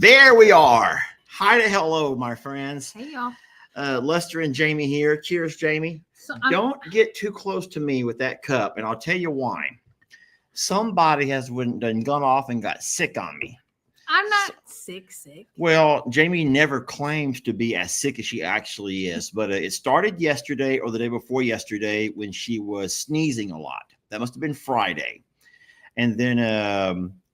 There we are. Hi to hello, my friends. Hey, y'all. Lester and Jamie here. Cheers, Jamie. So Don't get too close to me with that cup, and I'll tell you why. Somebody has gone off and got sick on me. I'm not sick. Well, Jamie never claims to be as sick as she actually is, but it started yesterday or the day before yesterday when she was sneezing a lot. That must have been Friday. And then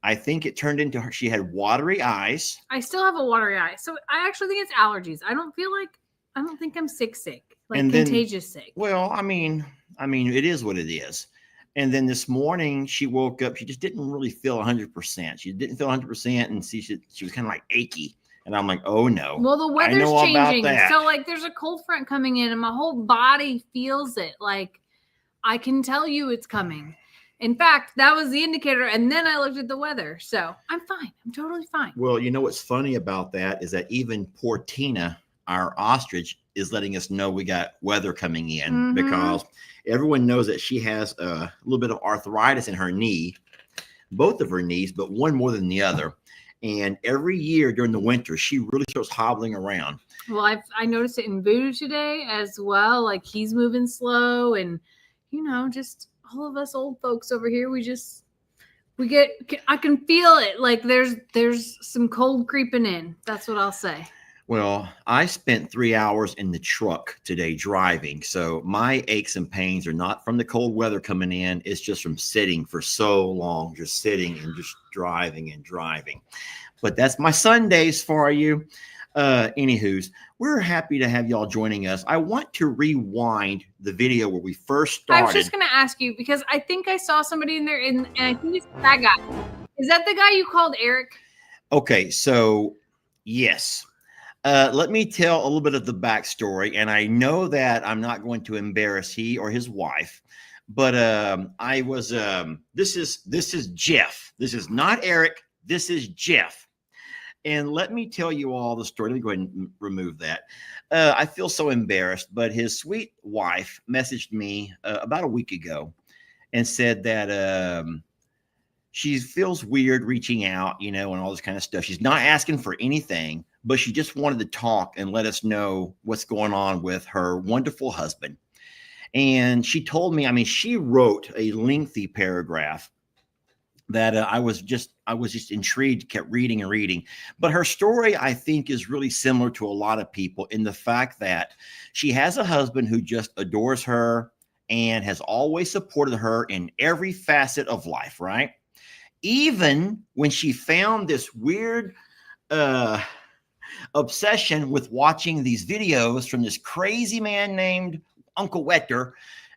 I think it turned into her. She had watery eyes. I still have a watery eye. So I actually think it's allergies. I don't think I'm sick, like and contagious sick. Well, I mean, it is what it is. And then this morning she woke up. She just didn't really feel 100%. She didn't feel 100%. And she was kind of like achy. And I'm like, oh no. Well, the weather's changing. So like there's a cold front coming in and my whole body feels it. Like I can tell you it's coming. In fact, that was the indicator. And then I looked at the weather. So I'm fine. I'm totally fine. Well, you know what's funny about that is that even poor Tina, our ostrich, is letting us know we got weather coming in because everyone knows that she has a little bit of arthritis in her knee, both of her knees, but one more than the other. And every year during the winter, she really starts hobbling around. Well, I noticed it in Voodoo today as well. Like he's moving slow and, just all of us old folks over here, I can feel it. Like there's some cold creeping in. That's what I'll say. Well, I spent 3 hours in the truck today driving. So my aches and pains are not from the cold weather coming in. It's just from sitting for so long, just sitting and just driving and driving. But that's my Sundays for you. Anywho's, we're happy to have y'all joining us. I want to rewind the video where we first started. I was just going to ask you because I think I saw somebody in there and I think it's that guy. Is that the guy you called Eric? Okay, so yes. Let me tell a little bit of the backstory, and I know that I'm not going to embarrass he or his wife, but I was. This is Jeff. This is not Eric. This is Jeff. And let me tell you all the story. Let me go ahead and remove that. I feel so embarrassed, but his sweet wife messaged me about a week ago and said that she feels weird reaching out, and all this kind of stuff. She's not asking for anything, but she just wanted to talk and let us know what's going on with her wonderful husband. And she told me, she wrote a lengthy paragraph that I was just intrigued, kept reading and reading. But her story, I think, is really similar to a lot of people in the fact that she has a husband who just adores her and has always supported her in every facet of life, right? Even when she found this weird obsession with watching these videos from this crazy man named Uncle Wetter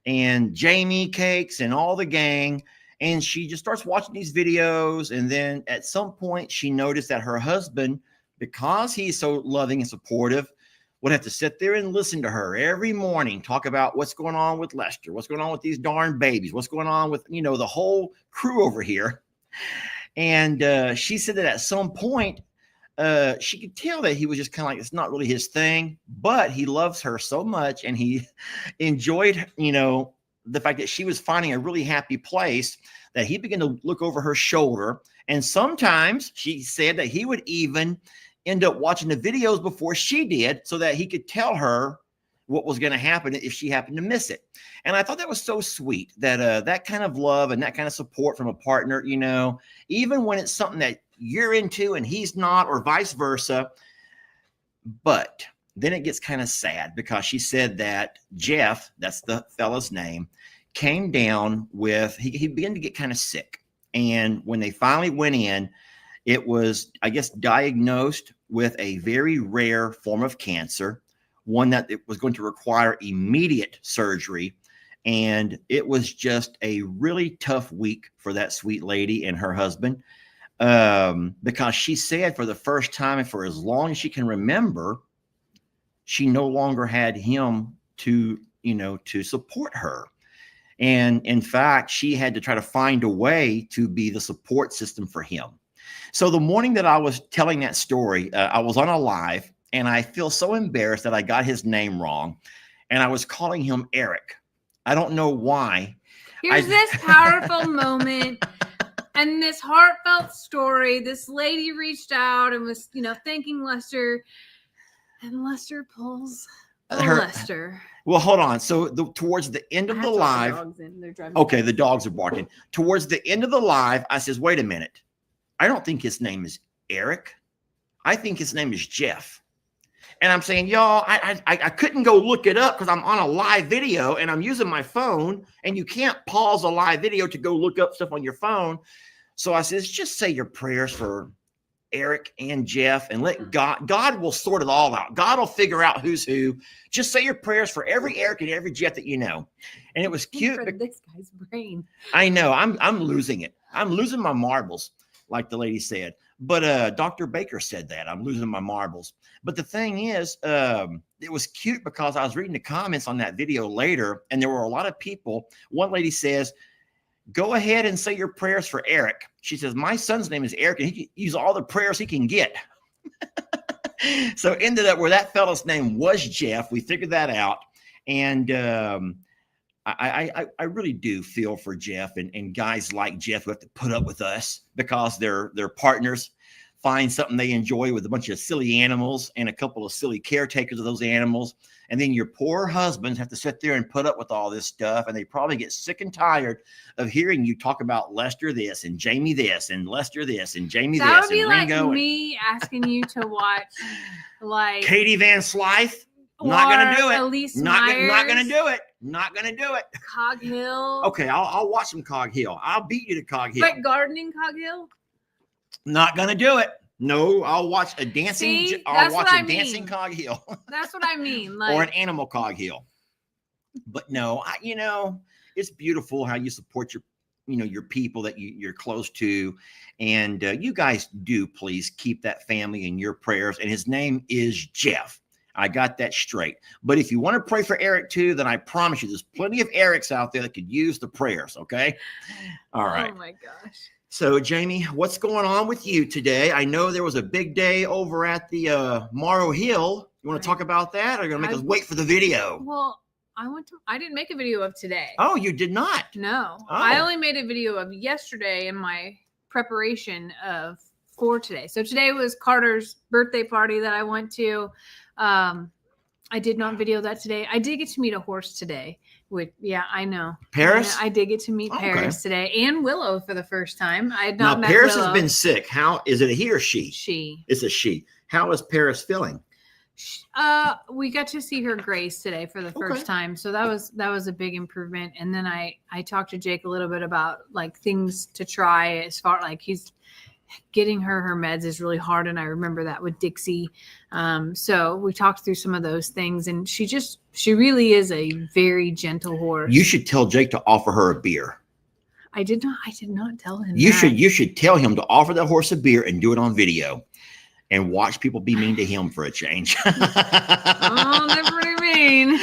and Jamie Cakes and all the gang. And she just starts watching these videos. And then at some point she noticed that her husband, because he's so loving and supportive, would have to sit there and listen to her every morning, talk about what's going on with Lester, what's going on with these darn babies, what's going on with, the whole crew over here. And she said that at some point, she could tell that he was just kind of like, it's not really his thing, but he loves her so much. And he enjoyed, the fact that she was finding a really happy place that he began to look over her shoulder. And sometimes she said that he would even end up watching the videos before she did so that he could tell her what was going to happen if she happened to miss it. And I thought that was so sweet that that kind of love and that kind of support from a partner, even when it's something that you're into and he's not, or vice versa. But then it gets kind of sad because she said that Jeff, that's the fella's name, came down with, he began to get kind of sick. And when they finally went in, it was, I guess, diagnosed with a very rare form of cancer, one that it was going to require immediate surgery. And it was just a really tough week for that sweet lady and her husband, because she said for the first time and for as long as she can remember, she no longer had him to support her. And in fact, she had to try to find a way to be the support system for him. So the morning that I was telling that story, I was on a live and I feel so embarrassed that I got his name wrong. And I was calling him Eric. I don't know why. Here's this powerful moment. And this heartfelt story, this lady reached out and was, thanking Lester. And Lester pulls Lester. Well, hold on. So towards the end of the live, okay, the dogs are barking. Towards the end of the live, I says, wait a minute. I don't think his name is Eric. I think his name is Jeff. And I'm saying, y'all, I couldn't go look it up because I'm on a live video and I'm using my phone, and you can't pause a live video to go look up stuff on your phone. So I says, just say your prayers for Eric and Jeff and let God will sort it all out. God will figure out who's who. Just say your prayers for every Eric and every Jeff that you know. And it was cute. For this guy's brain. I know. I'm losing it. I'm losing my marbles, like the lady said. But Dr. Baker said that. I'm losing my marbles. But the thing is, it was cute because I was reading the comments on that video later, and there were a lot of people. One lady says, go ahead and say your prayers for Eric. She says, my son's name is Eric, and he can use all the prayers he can get. So ended up where that fella's name was Jeff. We figured that out. And I really do feel for Jeff and guys like Jeff who have to put up with us because their partners find something they enjoy with a bunch of silly animals and a couple of silly caretakers of those animals. And then your poor husbands have to sit there and put up with all this stuff. And they probably get sick and tired of hearing you talk about Lester this and Jamie this and Lester this and Jamie this. That would be and like Ringo me asking you to watch like Katie Van Slythe. Not going to do it. Elise not going to Myers. do it. Not going to do it. Cog Hill. Okay, I'll watch some Cog Hill. I'll beat you to Cog Hill. But gardening Cog Hill? Not going to do it. No, I'll watch a dancing. See, I'll watch a dancing Cog Hill. That's what I mean. Like, or an animal Cog Hill. But no, it's beautiful how you support your people that you're close to. And you guys do please keep that family in your prayers. And his name is Jeff. I got that straight. But if you want to pray for Eric too, then I promise you there's plenty of Erics out there that could use the prayers. Okay. All right. Oh my gosh. So Jamie, what's going on with you today? I know there was a big day over at the Morrow Hill. You want to talk about that? Or are you going to make us wait for the video? Well, I didn't make a video of today. Oh, you did not? No. Oh. I only made a video of yesterday in my preparation for today. So today was Carter's birthday party that I went to. I did not video that today. I did get to meet a horse today. I know. Paris? I did get to meet Paris today and Willow for the first time. I had not met Paris Willow. has been sick. How is it a he or she? She. It's a she. How is Paris feeling? We got to see her graze today for the first time. So that was a big improvement. And then I talked to Jake a little bit about like things to try as far like he's getting her meds is really hard. And I remember that with Dixie. So we talked through some of those things and she really is a very gentle horse. You should tell Jake to offer her a beer. I did not tell him. You should tell him to offer the horse a beer and do it on video and watch people be mean to him for a change. Oh, that's pretty mean.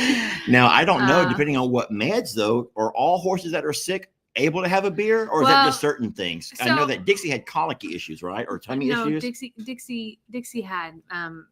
Now, I don't know, depending on what meds though, are all horses that are sick able to have a beer, or is that just certain things? I know that Dixie had colicky issues, right? Or tummy issues? Dixie had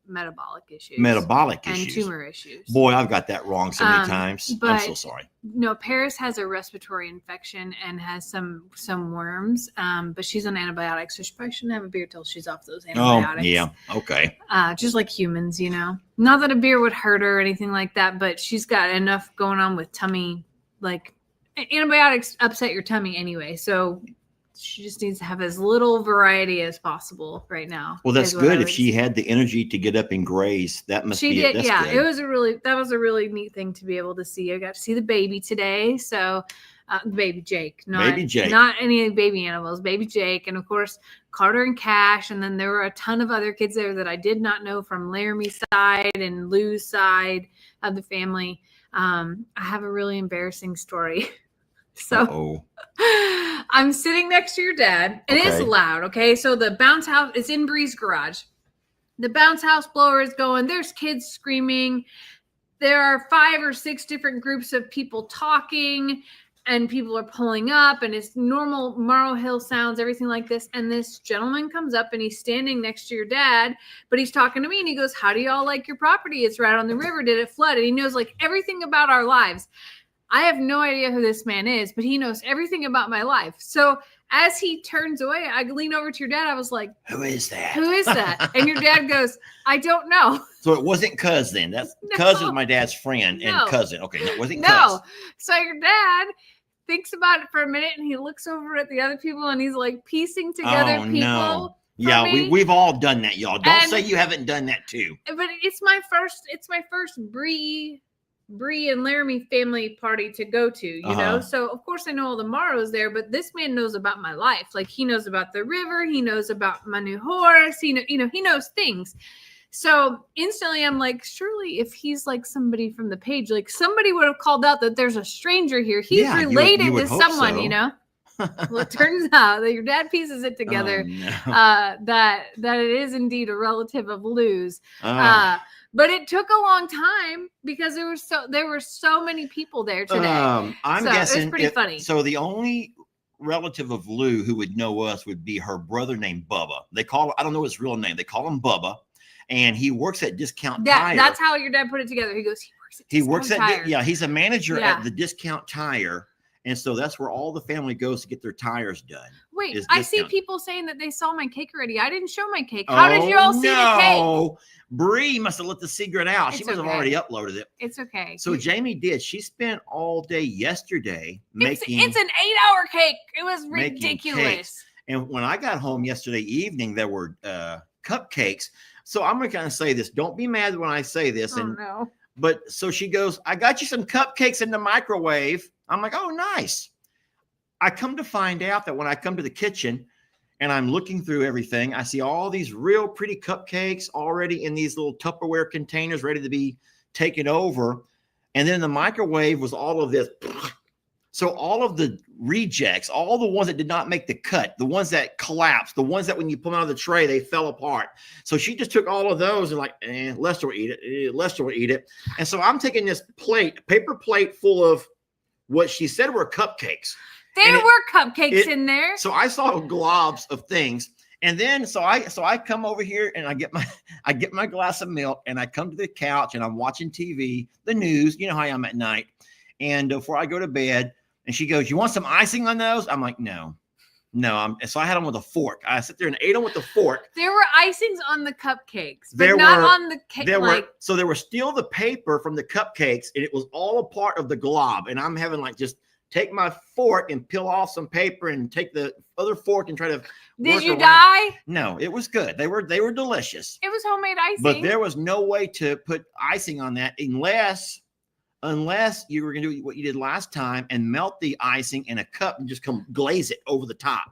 metabolic issues. And tumor issues. Boy, I've got that wrong so many times. I'm so sorry. No, Paris has a respiratory infection and has some worms, but she's on antibiotics, so she probably shouldn't have a beer till she's off those antibiotics. Oh, yeah. Okay. Just like humans, Not that a beer would hurt her or anything like that, but she's got enough going on with tummy, like antibiotics upset your tummy anyway, so she just needs to have as little variety as possible right now. Well, that's good. If she had the energy to get up and graze, that must be it. She did. Yeah, good. That was a really neat thing to be able to see. I got to see the baby today, so baby Jake, not any baby animals, baby Jake, and of course Carter and Cash, and then there were a ton of other kids there that I did not know from Laramie's side and Lou's side of the family. I have a really embarrassing story. So I'm sitting next to your dad. It is loud. Okay. So the bounce house is in Bree's garage. The bounce house blower is going. There's kids screaming. There are 5 or 6 different groups of people talking and people are pulling up and it's normal Morrow Hill sounds, everything like this. And this gentleman comes up and he's standing next to your dad, but he's talking to me and he goes, how do y'all like your property? It's right on the river. Did it flood? And he knows like everything about our lives. I have no idea who this man is, but he knows everything about my life. So as he turns away, I lean over to your dad. I was like, who is that? Who is that? And your dad goes, I don't know. So it wasn't Cuz then. That's Cuz is my dad's friend and cousin. Okay, no, it wasn't Cuz. So your dad thinks about it for a minute and he looks over at the other people and he's like piecing together people. No. Yeah, we've all done that, y'all. Don't say you haven't done that too. But it's my first Bree and Laramie family party to go to, you know? So of course I know all the Morrows there, but this man knows about my life. Like he knows about the river. He knows about my new horse. He knows things. So instantly I'm like, surely if he's like somebody from the page, like somebody would have called out that there's a stranger here. He's related to someone, you know? Well, it turns out that your dad pieces it together that it is indeed a relative of Lou's. But it took a long time because there were so many people there today. I'm guessing it was pretty funny. So the only relative of Lou who would know us would be her brother named Bubba. I don't know his real name. They call him Bubba, and he works at Discount Tire. That's how your dad put it together. He goes, he works at Discount Tire. He's a manager at the Discount Tire. And so that's where all the family goes to get their tires done. Wait, I see people saying that they saw my cake already. I didn't show my cake. How did you all see the cake? Bree must have let the secret out. She must have already uploaded it. It's okay. So Jamie did. She spent all day yesterday making. It's an 8-hour cake. It was ridiculous. And when I got home yesterday evening, there were cupcakes. So I'm going to kind of say this. Don't be mad when I say this. No. But so she goes, I got you some cupcakes in the microwave. I'm like, oh, nice. I come to find out that when I come to the kitchen and I'm looking through everything, I see all these real pretty cupcakes already in these little Tupperware containers ready to be taken over. And then the microwave was all of this. So all of the rejects, all the ones that did not make the cut, the ones that collapsed, the ones that when you pull them out of the tray, they fell apart. So she just took all of those and like, Lester will eat it. Lester will eat it. And so I'm taking this paper plate full of what she said were cupcakes. There were cupcakes in there. So I saw globs of things. And then so I come over here and I get my glass of milk and I come to the couch and I'm watching TV, the news, you know how I am at night. And before I go to bed, and she goes, you want some icing on those? I'm like, no. So I had them with a fork. I sit there and ate them with a fork. There were icings on the cupcakes, but not on the cake. So there was still the paper from the cupcakes, and it was all a part of the glob. And I'm having like just take my fork and peel off some paper and take the other fork and try to. Did you die? No, it was good. They were delicious. It was homemade icing. But there was no way to put icing on that unless you were going to do what you did last time and melt the icing in a cup and just come glaze it over the top.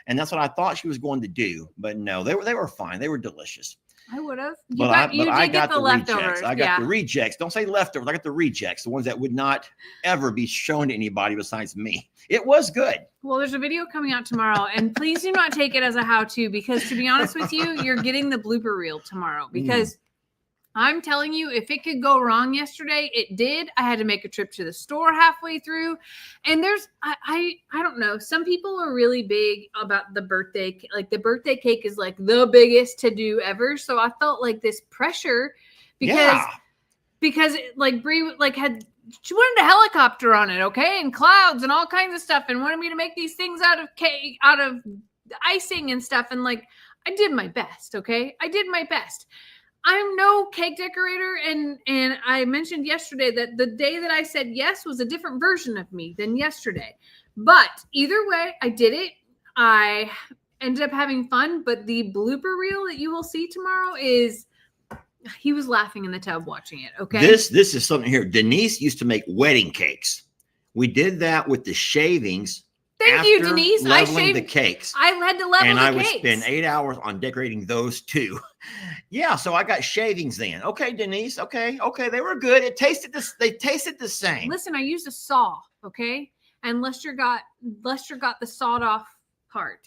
And that's what I thought she was going to do. But no, they were fine. They were delicious. I would have. I got the leftovers. I got the rejects. Don't say leftovers. I got the rejects, the ones that would not ever be shown to anybody besides me. It was good. Well, there's a video coming out tomorrow, and please do not take it as a how-to because, to be honest with you, you're getting the blooper reel tomorrow because I'm telling you, if it could go wrong yesterday, it did. I had to make a trip to the store halfway through. And I don't know. Some people are really big about the birthday. Like the birthday cake is like the biggest to do ever. So I felt like this pressure because like Brie she wanted a helicopter on it, okay? And clouds and all kinds of stuff and wanted me to make these things out of cake, out of icing and stuff. And like, I did my best, okay? I did my best. I'm no cake decorator, and I mentioned yesterday that the day that I said yes was a different version of me than yesterday. But either way, I did it. I ended up having fun, but the blooper reel that you will see tomorrow is he was laughing in the tub watching it, okay? This is something here. Denise used to make wedding cakes. We did that with the shavings. Thank you, Denise. I shaved the cakes. I had to level the cakes. And I would spend 8 hours on decorating those too. Yeah, so I got shavings then. Okay, Denise. Okay, they were good. They tasted the same. Listen, I used a saw, okay? And Lester got the sawed off part.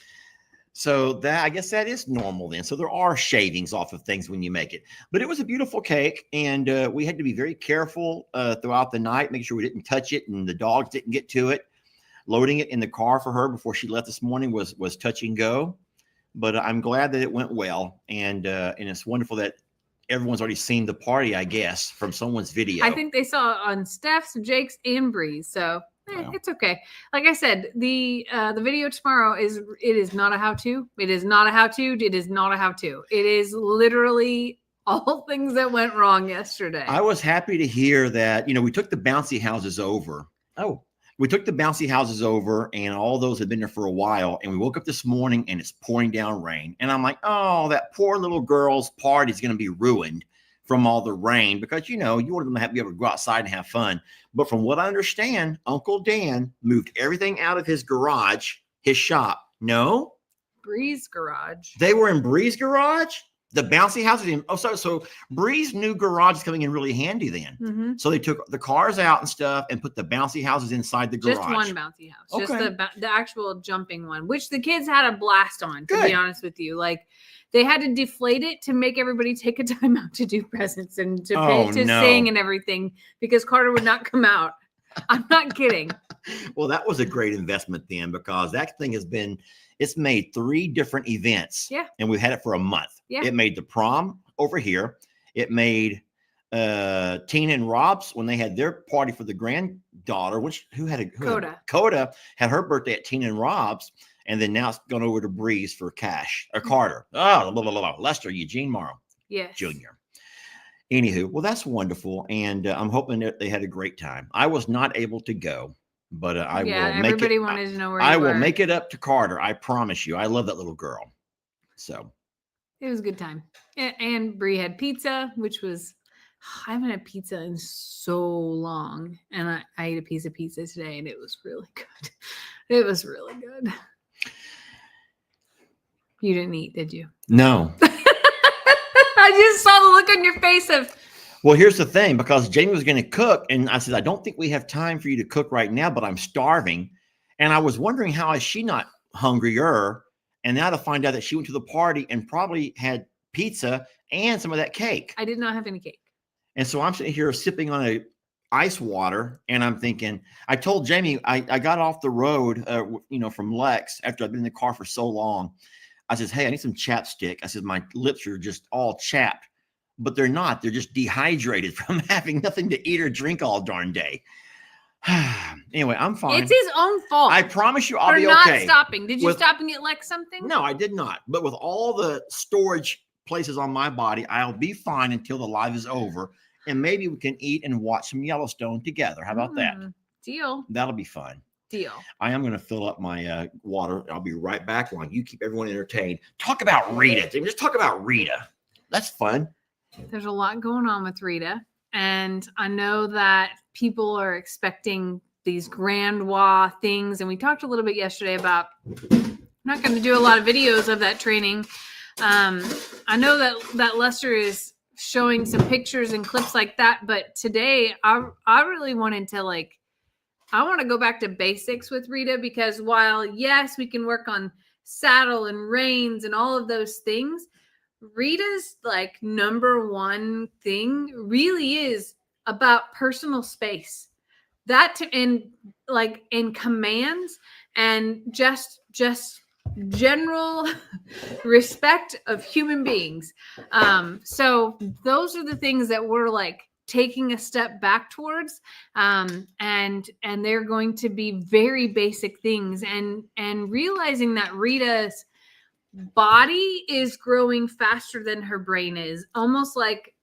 So I guess that is normal then. So there are shavings off of things when you make it. But it was a beautiful cake, and we had to be very careful throughout the night, make sure we didn't touch it and the dogs didn't get to it. Loading it in the car for her before she left this morning was touch and go, but I'm glad that it went well, and it's wonderful that everyone's already seen the party, I guess, from someone's video. I think they saw it on Steph's, Jake's, and Bree's. So It's okay. Like I said, the video tomorrow is not a how-to. It is not a how-to. It is not a how-to. It is literally all things that went wrong yesterday. I was happy to hear that, we took the bouncy houses over. We took the bouncy houses over, and all those had been there for a while. And we woke up this morning and it's pouring down rain. And I'm like, oh, that poor little girl's party is going to be ruined from all the rain, because you want them to be able to go outside and have fun. But from what I understand, Uncle Dan moved everything out of his garage, his shop. No, Bree's garage. They were in Bree's garage. The bouncy houses. So Bree's new garage is coming in really handy then. Mm-hmm. So they took the cars out and stuff and put the bouncy houses inside the garage. Just one bouncy house. Okay. Just the actual jumping one, which the kids had a blast on, to be honest with you. Like, they had to deflate it to make everybody take a time out to do presents and to sing and everything, because Carter would not come out. I'm not kidding. Well, that was a great investment then, because that thing it's made 3 different events. Yeah. And we've had it for a month. Yeah. It made the prom over here. It made Tina and Rob's when they had their party for the granddaughter, Coda had her birthday at Tina and Rob's. And then now it's gone over to Breeze for Cash or Carter. Lester Eugene Morrow. Yes. Jr. Anywho, well, that's wonderful. And I'm hoping that they had a great time. I was not able to go, but I will make it. Everybody wanted to know where I you will were. make it up to Carter. I promise you. I love that little girl. So it was a good time. And Bree had pizza, which was, I haven't had pizza in so long. And I ate a piece of pizza today, and it was really good. It was really good. You didn't eat, did you? No. I just saw the look on your face of. Well, here's the thing, because Jamie was going to cook, and I said, I don't think we have time for you to cook right now, but I'm starving. And I was wondering, how is she not hungrier? And now to find out that she went to the party and probably had pizza and some of that cake. I did not have any cake. And so I'm sitting here sipping on a ice water, and I'm thinking, I told Jamie, I got off the road, from Lex after I've been in the car for so long. I says, hey, I need some chapstick. I said, my lips are just all chapped, but they're not. They're just dehydrated from having nothing to eat or drink all darn day. Anyway, I'm fine. It's his own fault. I promise you I'll be not okay. Stopping. Did you stop and get Lex something? No, I did not. But with all the storage places on my body, I'll be fine until the live is over. And maybe we can eat and watch some Yellowstone together. How about that? Deal. That'll be fun. Deal. I am going to fill up my water. I'll be right back while you keep everyone entertained. Talk about Rita. Just talk about Rita. That's fun. There's a lot going on with Rita. And I know that people are expecting these grandois things. And we talked a little bit yesterday about, I'm not going to do a lot of videos of that training. I know that Lester is showing some pictures and clips like that. But today I really wanted to I want to go back to basics with Rita, because while, yes, we can work on saddle and reins and all of those things, Rita's number one thing really is about personal space. That in commands and just general respect of human beings. So those are the things that we're taking a step back towards, and they're going to be very basic things, and realizing that Rita's body is growing faster than her brain is, almost like,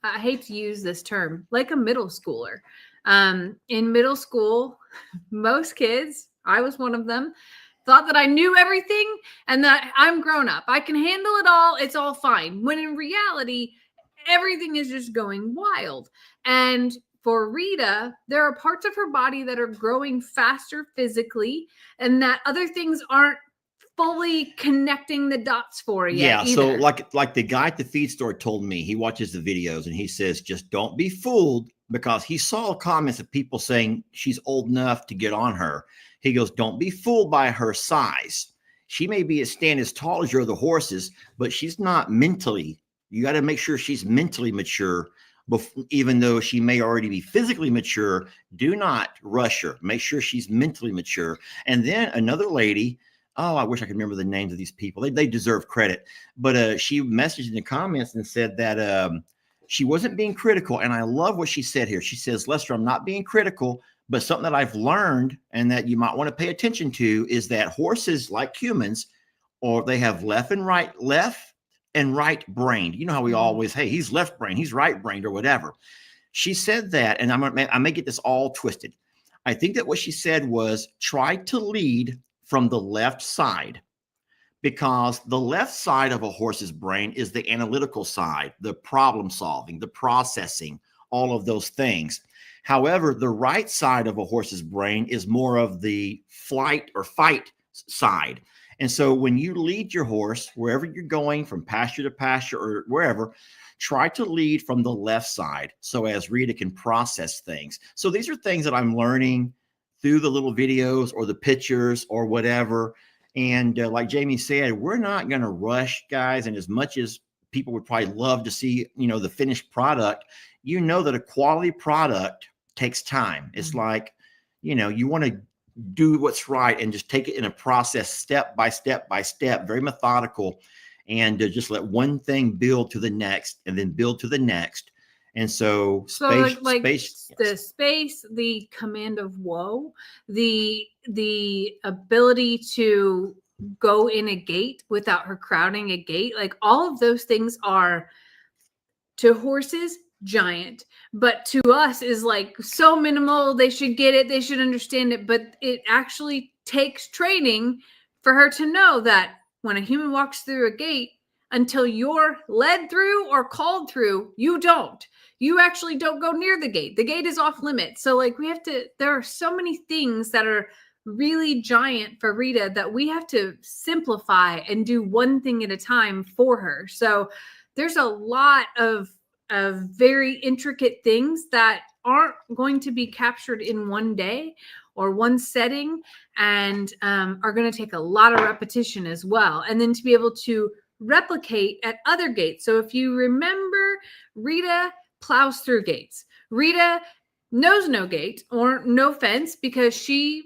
I hate to use this term, like a middle schooler. In middle school, most kids, I was one of them, thought that I knew everything and that I'm grown up. I can handle it all. It's all fine. When in reality, everything is just going wild. And for Rita, there are parts of her body that are growing faster physically, and that other things aren't fully connecting the dots for you. Yeah. Either. So like the guy at the feed store told me, he watches the videos and he says, just don't be fooled, because he saw comments of people saying she's old enough to get on her. He goes, don't be fooled by her size. She may be stand as tall as your other horses, but she's not mentally. You got to make sure she's mentally mature. Even though she may already be physically mature, do not rush her. Make sure she's mentally mature. And then another lady, I wish I could remember the names of these people. They deserve credit. But she messaged in the comments and said that she wasn't being critical. And I love what she said here. She says, Lester, I'm not being critical, But something that I've learned and that you might want to pay attention to is that horses, like humans, or they have left and right brained. You know how we always, hey, he's left brain, he's right brained, or whatever. She said that, and I may get this all twisted. I think that what she said was try to lead from the left side, because the left side of a horse's brain is the analytical side, the problem solving, the processing, all of those things. However, the right side of a horse's brain is more of the flight or fight side. And so when you lead your horse, wherever you're going from pasture to pasture or wherever, try to lead from the left side so as Rita can process things. So these are things that I'm learning through the little videos or the pictures or whatever. And like Jamie said, we're not going to rush, guys. And as much as people would probably love to see, the finished product, that a quality product takes time. It's like, you want to do what's right and just take it in a process, step by step by step, very methodical, and just let one thing build to the next and then build to the next. And so space, the command of whoa, the ability to go in a gate without her crowding a gate, like all of those things are to horses giant, but to us is like so minimal. They should get it, they should understand it, but it actually takes training for her to know that when a human walks through a gate, until you're led through or called through, you actually don't go near the gate. The gate is off limits. So like there are so many things that are really giant for Rita that we have to simplify and do one thing at a time for her. So there's a lot of very intricate things that aren't going to be captured in one day or one setting, and are going to take a lot of repetition as well. And then to be able to replicate at other gates. So if you remember, Rita plows through gates. Rita knows no gate or no fence because she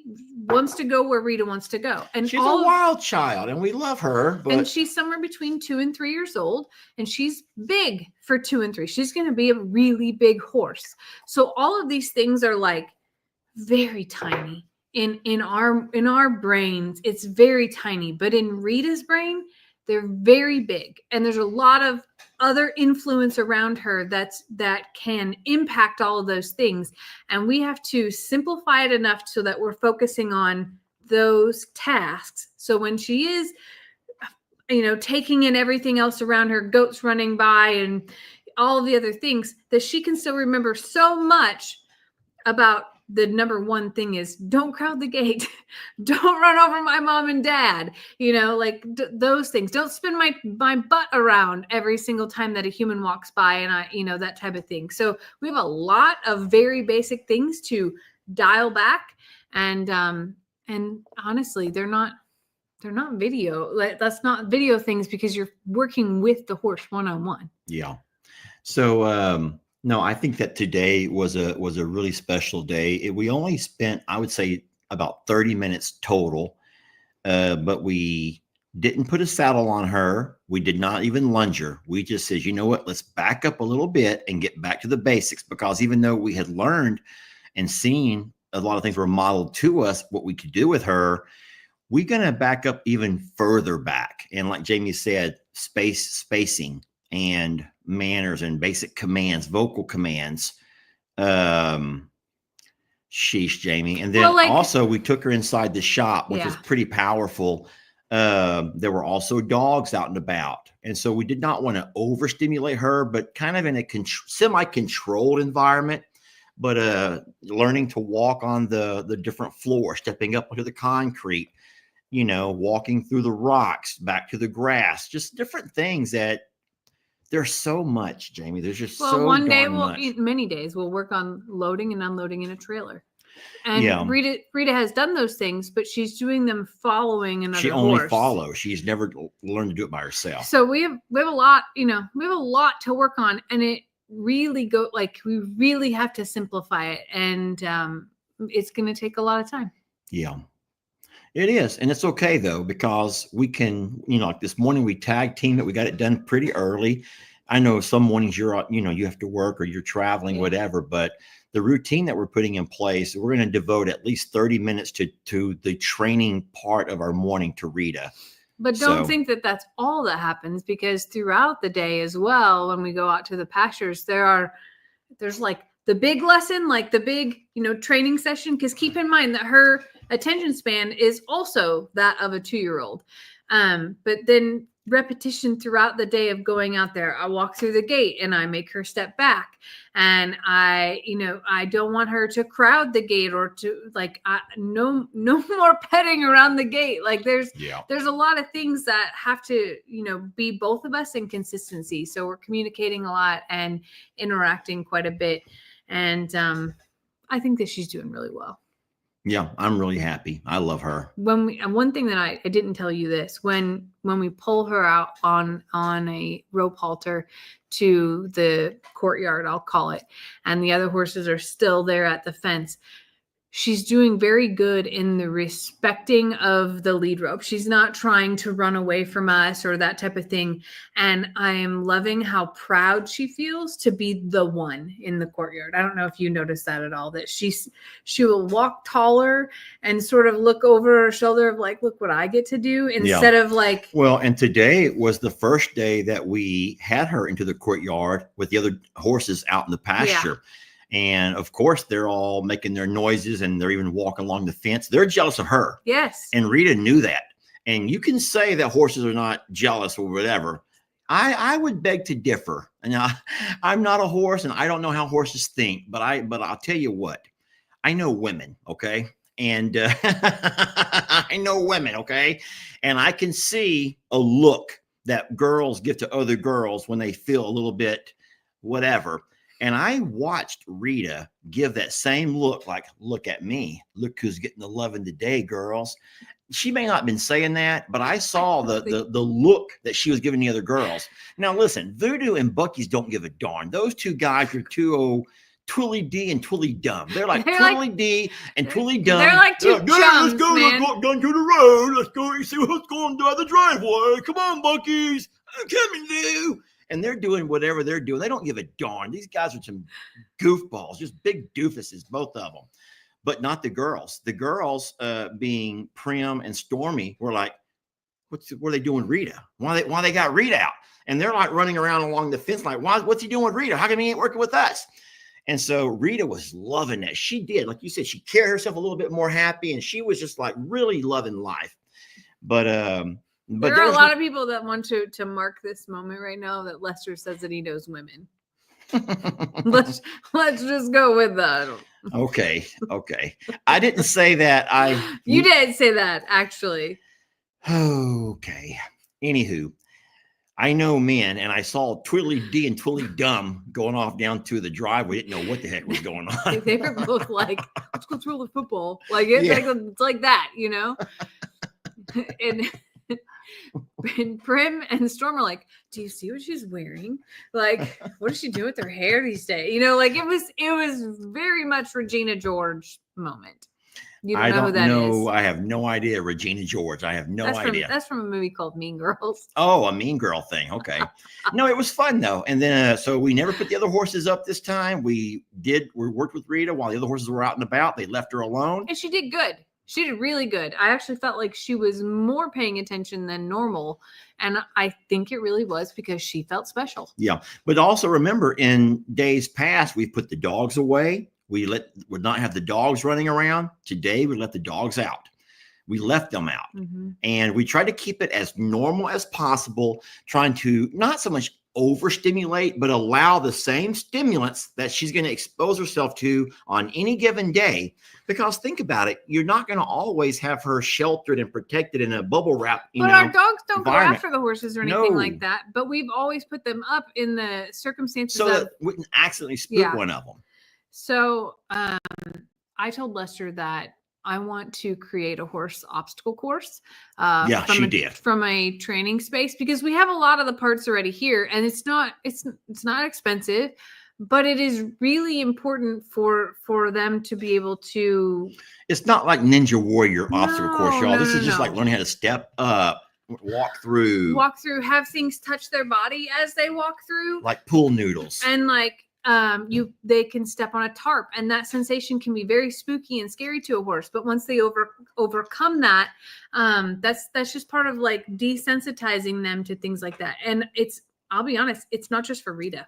wants to go where Rita wants to go. And she's a wild child and we love her. And she's somewhere between 2 and 3 years old, and she's big for 2 and 3. She's going to be a really big horse. So all of these things are like very tiny in our brains. It's very tiny, but in Rita's brain, they're very big, and there's a lot of other influence around her that can impact all of those things. And we have to simplify it enough so that we're focusing on those tasks. So when she is, taking in everything else around her, goats running by and all of the other things, that she can still remember so much about. The number one thing is don't crowd the gate. Don't run over my mom and dad. Those things. Don't spin my butt around every single time that a human walks by, and that type of thing. So we have a lot of very basic things to dial back, and honestly, they're not video. That's not video things because you're working with the horse one-on-one. Yeah. So no, I think that today was a really special day. We only spent, I would say, about 30 minutes total, but we didn't put a saddle on her. We did not even lunge her. We just said, you know what, let's back up a little bit and get back to the basics, because even though we had learned and seen a lot of things were modeled to us, what we could do with her, we're going to back up even further back. And like Jamie said, spacing and manners and basic commands, vocal commands. Sheesh, Jamie. And then also we took her inside the shop, which was pretty powerful. There were also dogs out and about. And so we did not want to overstimulate her, but kind of in a semi-controlled environment, but learning to walk on the different floors, stepping up onto the concrete, walking through the rocks, back to the grass, just different things that there's so much, Jamie. There's just many days we'll work on loading and unloading in a trailer. And Rita has done those things, but she's doing them following another horse. She only follows. She's never learned to do it by herself. So we have a lot, we have a lot to work on, and it really we really have to simplify it, and it's going to take a lot of time. Yeah. It is. And it's okay though, because we can, like this morning we tag team it. We got it done pretty early. I know some mornings you're, you have to work or you're traveling, whatever, but the routine that we're putting in place, we're going to devote at least 30 minutes to the training part of our morning to Rita. But don't think that that's all that happens, because throughout the day as well, when we go out to the pastures, there's like the big lesson, like the big, training session. Because keep in mind that her attention span is also that of a 2-year-old. But then repetition throughout the day of going out there. I walk through the gate and I make her step back, and I don't want her to crowd the gate or to no more petting around the gate. Like there's a lot of things that have to, be both of us in consistency. So we're communicating a lot and interacting quite a bit. And, I think that she's doing really well. Yeah, I'm really happy. I love her. One thing that I didn't tell you this, when we pull her out on a rope halter to the courtyard, I'll call it, and the other horses are still there at the fence, she's doing very good in the respecting of the lead rope. She's not trying to run away from us or that type of thing. And I am loving how proud she feels to be the one in the courtyard. I don't know if you noticed that at all, that she will walk taller and sort of look over her shoulder of like, look what I get to do, instead of like. Well, and today was the first day that we had her into the courtyard with the other horses out in the pasture. Yeah. And of course, they're all making their noises and they're even walking along the fence. They're jealous of her. Yes. And Rita knew that. And you can say that horses are not jealous or whatever. I would beg to differ. Now, I'm not a horse and I don't know how horses think, but I'll tell you what, I know women. Okay. And I know women. Okay. And I can see a look that girls give to other girls when they feel a little bit whatever. And I watched Rita give that same look, like, look at me. Look who's getting the loving today, girls. She may not have been saying that, but I saw the look that she was giving the other girls. Now, listen, Voodoo and Bucky's don't give a darn. Those two guys are too Twilly D and Twilly Dumb. They're like Twilly D and Twilly Dumb. They're like two chums, let's go, man. Let's go down to the road. Let's go see what's going down the driveway. Come on, Bucky's. I'm coming, Lou. And they're doing whatever they're doing. They don't give a darn. These guys are some goofballs, just big doofuses, both of them. But not the girls. The girls, being Prim and Stormy, were like, what are they doing, Rita? Why they got Rita out? And they're like running around along the fence like, what's he doing with Rita? How come he ain't working with us? And so Rita was loving that. She did. Like you said, she carried herself a little bit more happy, and she was just like really loving life. But there are a lot of people that want to mark this moment right now that Lester says that he knows women. let's just go with that. Okay. I didn't say that. You did say that, actually. Okay. Anywho, I know men, and I saw Twilly D and Twilly Dumb going off down to the driveway. Didn't know what the heck was going on. They were both like, let's go throw the football. Like it's like that, And Prim and Storm are like, do you see what she's wearing? Like, what does she do with her hair these days? Like it was very much Regina George moment. You don't know who that is. I have no idea. Regina George. I have no idea. That's from a movie called Mean Girls. Oh, a Mean Girl thing. Okay. No, it was fun though. And then, so we never put the other horses up this time. We worked with Rita while the other horses were out and about. They left her alone. And she did good. She did really good. I actually felt like she was more paying attention than normal. And I think it really was because she felt special. Yeah. But also remember, in days past, we put the dogs away. We would not have the dogs running around. Today, we let the dogs out. We left them out. Mm-hmm. And we tried to keep it as normal as possible, trying to not so much overstimulate, but allow the same stimulants that she's going to expose herself to on any given day. Because think about it, you're not going to always have her sheltered and protected in a bubble wrap. But our dogs don't go after the horses or anything like that. But we've always put them up in the circumstances so that wouldn't accidentally spook one of them. So I told Lester that I want to create a horse obstacle course. She did. From a training space, because we have a lot of the parts already here, and it's not expensive, but it is really important for them to be able to. It's not like Ninja Warrior obstacle course, y'all. This is just like learning how to step up, walk through, have things touch their body as they walk through, like pool noodles, and like they can step on a tarp, and that sensation can be very spooky and scary to a horse. But once they overcome that, that's just part of like desensitizing them to things like that. And I'll be honest, it's not just for Rita.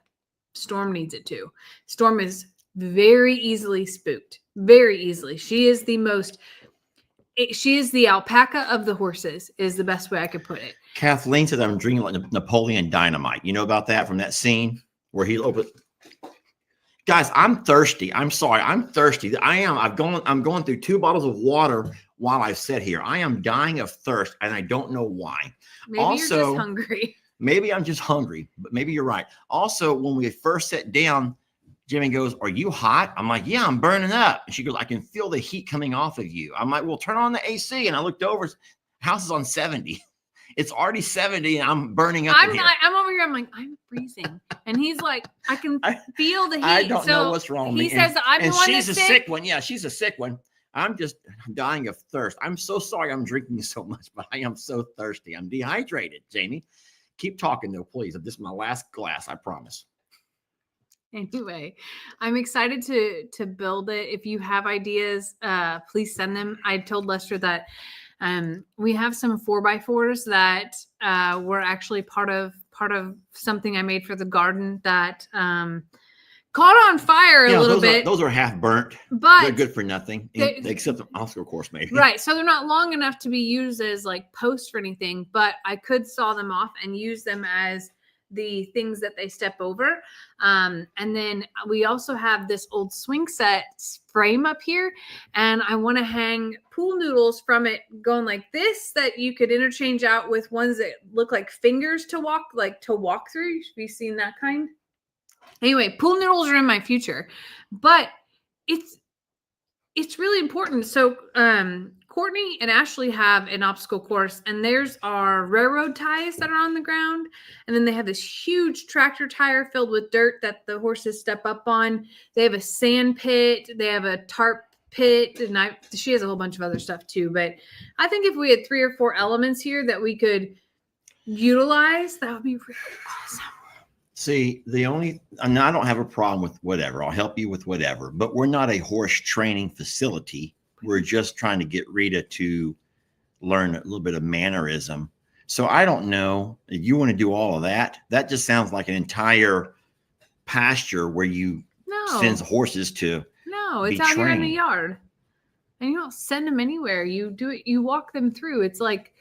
Storm needs it too. Storm is very easily spooked, very easily. She is the alpaca of the horses, is the best way I could put it. Kathleen said I'm drinking like Napoleon Dynamite. You know about that from that scene where he opened. Guys, I'm thirsty. I'm sorry. I'm thirsty. I'm going through 2 bottles of water while I sit here. I am dying of thirst, and I don't know why. Maybe you're just hungry. Maybe I'm just hungry, but maybe you're right. Also, when we first sat down, Jimmy goes, "Are you hot?" I'm like, "Yeah, I'm burning up." And she goes, "I can feel the heat coming off of you." I'm like, "Well, turn on the AC." And I looked over, house is on 70. It's already 70 and I'm burning up. I'm over here. I'm like, I'm freezing. And he's like, I can feel the heat. I don't know what's wrong with me. He says, I'm the one she's a sick one. Yeah, she's a sick one. I'm just dying of thirst. I'm so sorry I'm drinking so much, but I am so thirsty. I'm dehydrated, Jamie. Keep talking though, please. This is my last glass, I promise. Anyway, I'm excited to build it. If you have ideas, please send them. I told Lester that we have some 4x4s that were actually part of something I made for the garden that caught on fire a little bit. Those are half burnt, but they're good for nothing, except the obstacle course maybe. Right, so they're not long enough to be used as like posts for anything, but I could saw them off and use them as the things that they step over. And then we also have this old swing set frame up here, and I want to hang pool noodles from it going like this that you could interchange out with ones that look like fingers to walk through. Have you seen that kind? Anyway, pool noodles are in my future, but it's really important. So Courtney and Ashley have an obstacle course, and there's our railroad ties that are on the ground. And then they have this huge tractor tire filled with dirt that the horses step up on. They have a sand pit. They have a tarp pit. And she has a whole bunch of other stuff too. But I think if we had 3 or 4 elements here that we could utilize, that would be really awesome. See, I don't have a problem with whatever. I'll help you with whatever, but we're not a horse training facility. We're just trying to get Rita to learn a little bit of mannerism. So I don't know if you want to do all of that. That just sounds like an entire pasture where you send horses to. No, it's out here in the yard. And you don't send them anywhere. You do it. You walk them through. It's like,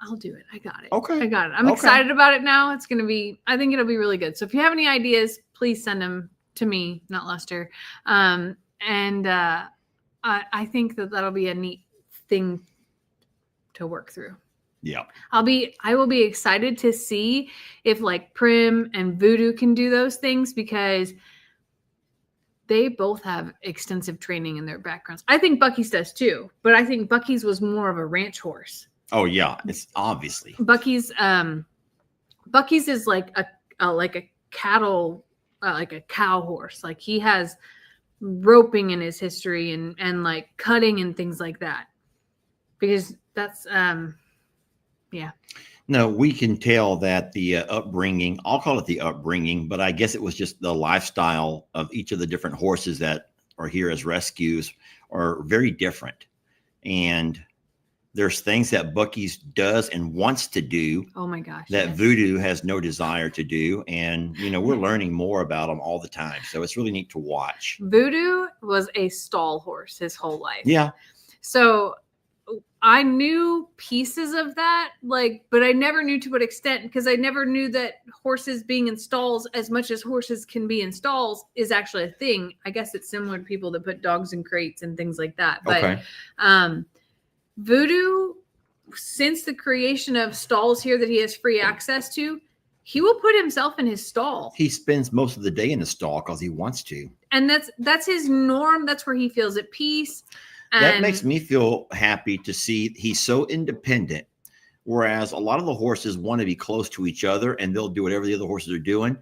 I'll do it. I got it. Okay. I got it. I'm excited about it now. I think it'll be really good. So if you have any ideas, please send them to me, not Lester. I think that'll be a neat thing to work through. Yeah. I will be excited to see if like Prim and Voodoo can do those things, because they both have extensive training in their backgrounds. I think Bucky's does too, but I think Bucky's was more of a ranch horse. Oh yeah, it's obviously Bucky's is like a cattle, like a cow horse. Like he has roping in his history and like cutting and things like that, because that's yeah. No, we can tell that the upbringing, I'll call it the upbringing, but I guess it was just the lifestyle of each of the different horses that are here as rescues are very different. And there's things that Bucky's does and wants to do. Oh my gosh. That Voodoo has no desire to do. And, we're learning more about them all the time. So it's really neat to watch. Voodoo was a stall horse his whole life. Yeah. So I knew pieces of that, but I never knew to what extent, because I never knew that horses being in stalls, as much as horses can be in stalls, is actually a thing. I guess it's similar to people that put dogs in crates and things like that. But, okay. Voodoo, since the creation of stalls here that he has free access to, he will put himself in his stall. He spends most of the day in the stall because he wants to. And that's his norm. That's where he feels at peace. And that makes me feel happy to see he's so independent. Whereas a lot of the horses want to be close to each other and they'll do whatever the other horses are doing.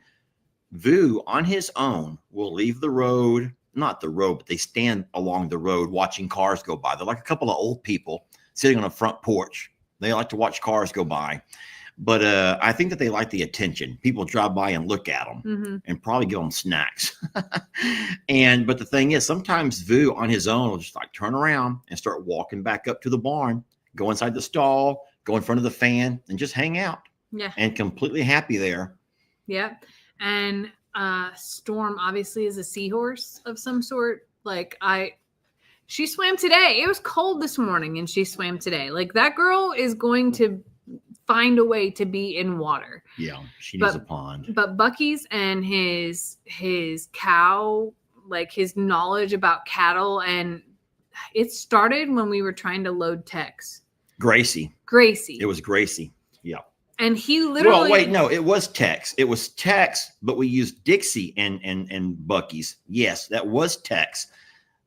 Vu, on his own, will leave the road. Not the road, but they stand along the road watching cars go by. They're like a couple of old people sitting on a front porch They like to watch cars go by. But I think that they like the attention. People drive by and look at them and probably give them snacks. But the thing is, sometimes Vu on his own will just like turn around and start walking back up to the barn, go inside the stall, go in front of the fan, and just hang out. Yeah. And completely happy there. Yep. And Storm obviously is a seahorse of some sort. Like she swam today. It was cold this morning and she swam today. Like that girl is going to find a way to be in water. Yeah, she needs a pond. But Bucky's and his cow, like his knowledge about cattle, and it started when we were trying to load Tex. Gracie. It was Gracie. Yeah. And he literally. Well, wait, no, it was Tex. It was Tex, but we used Dixie and Bucky's. Yes, that was Tex.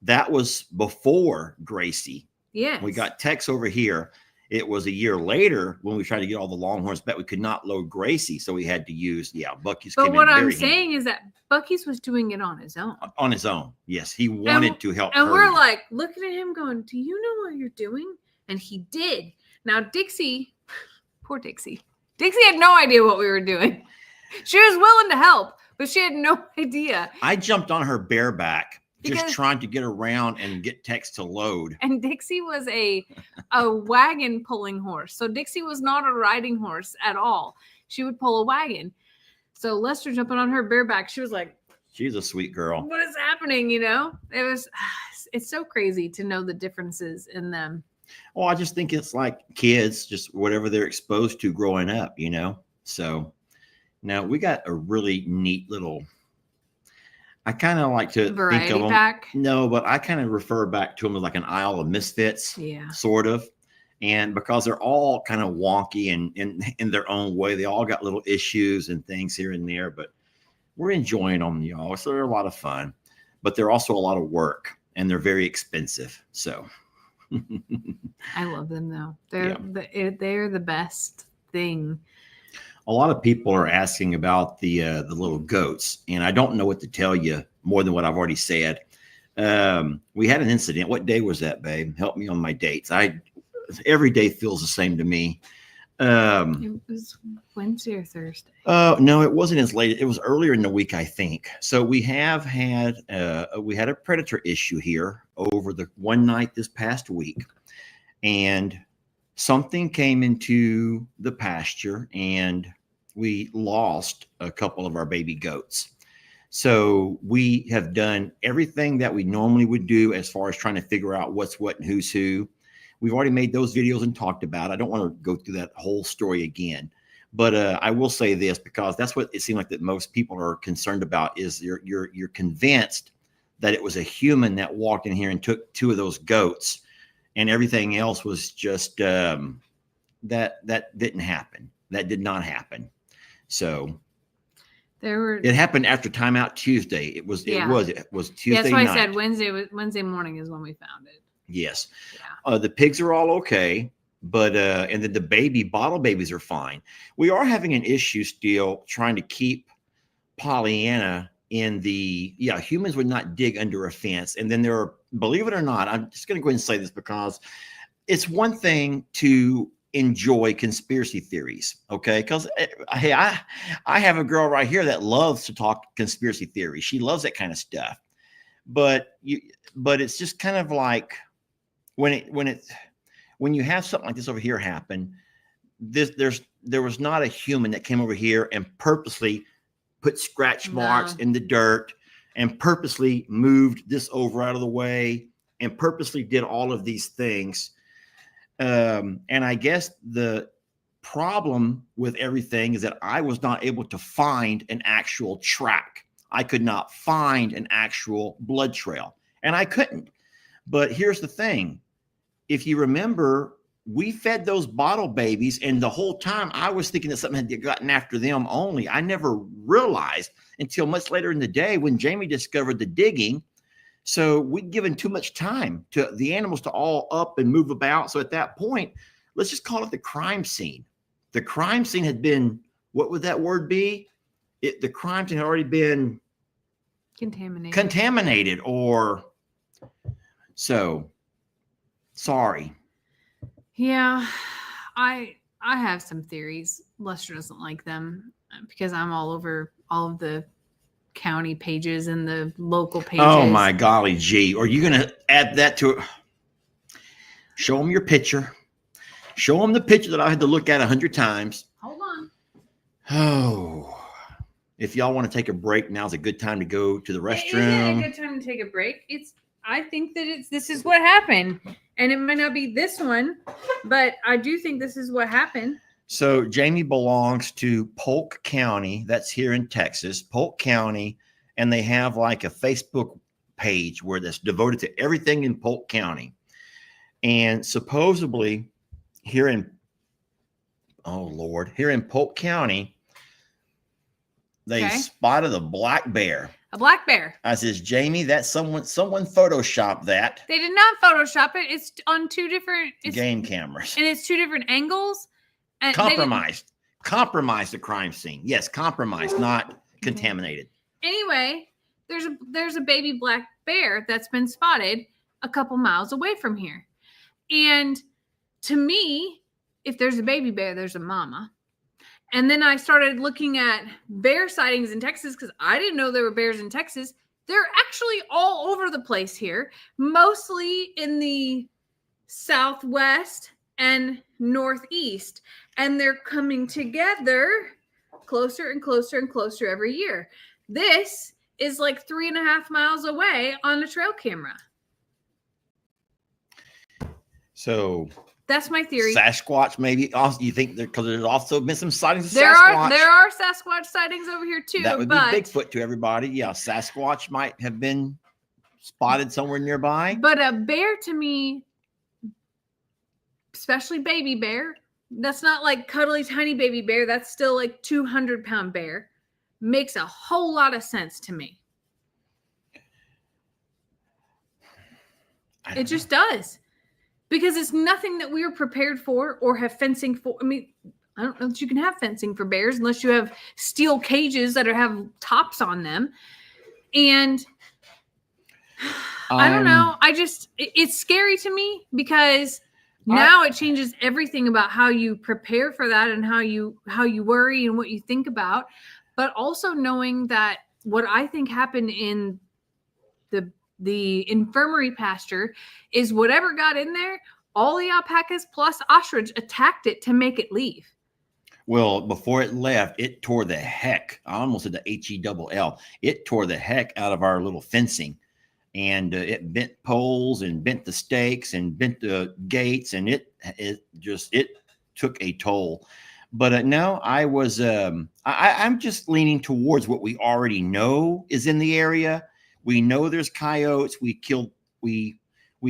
That was before Gracie. Yes. We got Tex over here. It was a year later when we tried to get all the Longhorns back. We could not load Gracie, so we had to use Bucky's. But what I'm saying is that Bucky's was doing it on his own. On his own, yes, he wanted to help. And we're like looking at him, going, "Do you know what you're doing?" And he did. Now Dixie, poor Dixie. Dixie had no idea what we were doing. She was willing to help, but she had no idea. I jumped on her bareback. Just trying to get around and get Tex to load. And Dixie was a wagon pulling horse. So Dixie was not a riding horse at all. She would pull a wagon. So Lester jumping on her bareback, she was like, she's a sweet girl. What is happening? It's so crazy to know the differences in them. Well, I just think it's like kids, just whatever they're exposed to growing up, So now we got a really neat little, I kind of like to variety think of them. Pack. No, but I kind of refer back to them as like an Isle of Misfits, sort of. And because they're all kind of wonky and in their own way, they all got little issues and things here and there, but we're enjoying them, y'all. So they're a lot of fun, but they're also a lot of work and they're very expensive. So I love them though. They're the best thing. A lot of people are asking about the little goats, and I don't know what to tell you more than what I've already said. We had an incident. What day was that, babe? Help me on my dates. Every day feels the same to me. It was Wednesday or Thursday. No, it wasn't as late. It was earlier in the week, I think. So we have had a predator issue here over the one night this past week, and something came into the pasture and we lost a couple of our baby goats. So we have done everything that we normally would do as far as trying to figure out what's what and who's who. We've already made those videos and talked about it. I don't want to go through that whole story again, but I will say this, because that's what it seemed like that most people are concerned about, is you're convinced that it was a human that walked in here and took two of those goats, and everything else was just that didn't happen. That did not happen. So it happened after Timeout Tuesday. It was Tuesday That's why night. I said Wednesday morning is when we found it. Yes. Yeah. The pigs are all okay, but and then the bottle babies are fine. We are having an issue still trying to keep Pollyanna in the, humans would not dig under a fence. And then there are, believe it or not, I'm just going to go ahead and say this because it's one thing to enjoy conspiracy theories. Okay. Because hey, I have a girl right here that loves to talk conspiracy theories. She loves that kind of stuff, but it's just kind of like when you have something like this over here happen, there was not a human that came over here and purposely put scratch marks in the dirt and purposely moved this over out of the way and purposely did all of these things. And I guess the problem with everything is that I was not able to find an actual track. I could not find an actual blood trail, and I couldn't. But here's the thing. If you remember, we fed those bottle babies, and the whole time I was thinking that something had gotten after them only. I never realized until much later in the day when Jamie discovered the digging. So we'd given too much time to the animals to all up and move about. So at that point, let's just call it the crime scene. The crime scene had been, what would that word be? The crime scene had already been contaminated or so. Sorry. Yeah. I have some theories. Lester doesn't like them because I'm all over all of the county pages and the local pages. Oh my golly gee. Are you gonna add that to it? Show them your picture. Show them the picture that I had to look at 100 times. Hold on. Oh. If y'all want to take a break, now's a good time to go to the restroom. Isn't it a good time to take a break? I think that this is what happened. And it might not be this one, but I do think this is what happened. So Jamie belongs to Polk County. That's here in Texas, Polk County. And they have like a Facebook page where that's devoted to everything in Polk County. And supposedly here in Polk County, they spotted a black bear. A black bear. I says, Jamie, that's someone photoshopped that. They did not Photoshop it. It's on two different game cameras. And it's two different angles. And compromised the crime scene. Yes, compromised, not contaminated. Anyway, there's a baby black bear that's been spotted a couple miles away from here. And to me, if there's a baby bear, there's a mama. And then I started looking at bear sightings in Texas because I didn't know there were bears in Texas. They're actually all over the place here, mostly in the southwest and northeast. And they're coming together closer and closer and closer every year. This is like 3.5 miles away on a trail camera. So that's my theory. Sasquatch, maybe. Also, you think because there's also been some sightings of Sasquatch. There are Sasquatch sightings over here too. That would be Bigfoot to everybody. Yeah, Sasquatch might have been spotted somewhere nearby. But a bear to me, especially baby bear, that's not like cuddly tiny baby bear. That's still like 200-pound bear. Makes a whole lot of sense to me. It just does. Because it's nothing that we were prepared for or have fencing for. I mean, I don't know that you can have fencing for bears unless you have steel cages that have tops on them. And I don't know. It's scary to me because now it changes everything about how you prepare for that and how you worry and what you think about. But also knowing that what I think happened in the infirmary pasture is whatever got in there, all the alpacas plus ostrich attacked it to make it leave. Well, before it left, it tore the heck. I almost said the HELL. It tore the heck out of our little fencing. And it bent poles and bent the stakes and bent the gates. And it took a toll. But no, I'm just leaning towards what we already know is in the area. We know there's coyotes. We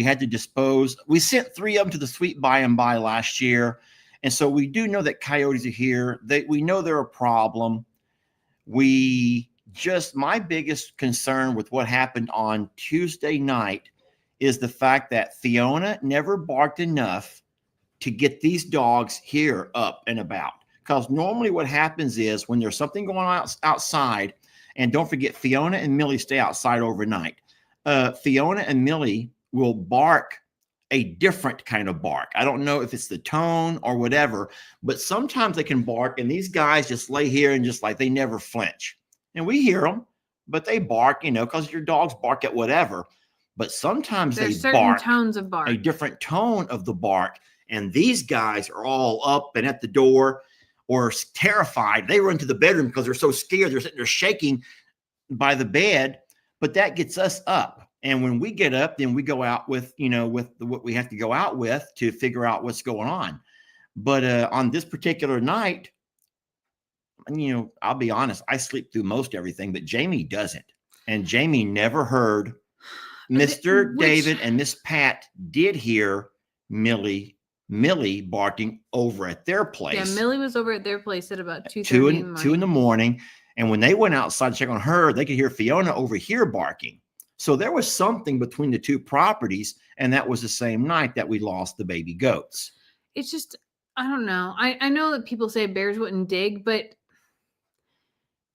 had to dispose. We sent 3 of them to the Sweet By and By last year. And so we do know that coyotes are here. We know they're a problem. My biggest concern with what happened on Tuesday night is the fact that Fiona never barked enough to get these dogs here up and about. Because normally what happens is when there's something going on outside, and don't forget, Fiona and Millie stay outside overnight. Fiona and Millie will bark a different kind of bark. I don't know if it's the tone or whatever, but sometimes they can bark, and these guys just lay here and just like they never flinch. And we hear them, but they bark, because your dogs bark at whatever. But sometimes there's they bark tones of bark, a different tone of the bark. And these guys are all up and at the door, or terrified. They run to the bedroom because they're so scared. They're sitting there shaking by the bed, but that gets us up. And when we get up, then we go out with what we have to go out with to figure out what's going on. But on this particular night, I'll be honest, I sleep through most everything, but Jamie doesn't. And Jamie never heard. Mr. David and Miss Pat did hear Millie barking over at their place. Yeah, Millie was over at their place at about 2 in the morning. And when they went outside to check on her, they could hear Fiona over here barking. So there was something between the two properties, and that was the same night that we lost the baby goats. It's just, I don't know. I know that people say bears wouldn't dig, but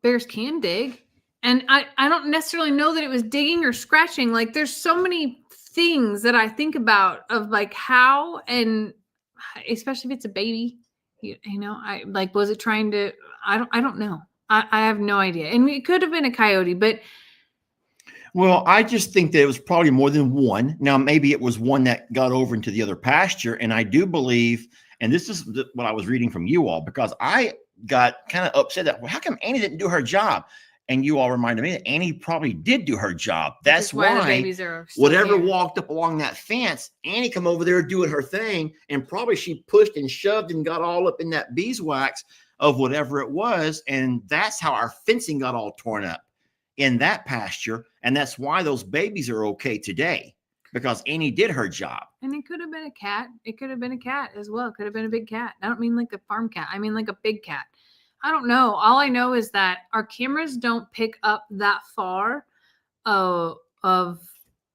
bears can dig. And I don't necessarily know that it was digging or scratching. Like, there's so many things that I think about of like how and especially if it's a baby, you know, I like, was it trying to, I don't know. I have no idea. And it could have been a coyote, but. Well, I just think that it was probably more than one. Now, maybe it was one that got over into the other pasture. And I do believe, and this is what I was reading from you all, because I got kind of upset that, well, how come Annie didn't do her job? And you all reminded me that Annie probably did do her job. That's why the babies are whatever walked up along that fence, Annie come over there doing her thing. And probably she pushed and shoved and got all up in that beeswax of whatever it was. And that's how our fencing got all torn up in that pasture. And that's why those babies are okay today, because Annie did her job. And it could have been a cat. It could have been a cat as well. It could have been a big cat. I don't mean like a farm cat. I mean like a big cat. I don't know. All I know is that our cameras don't pick up that far of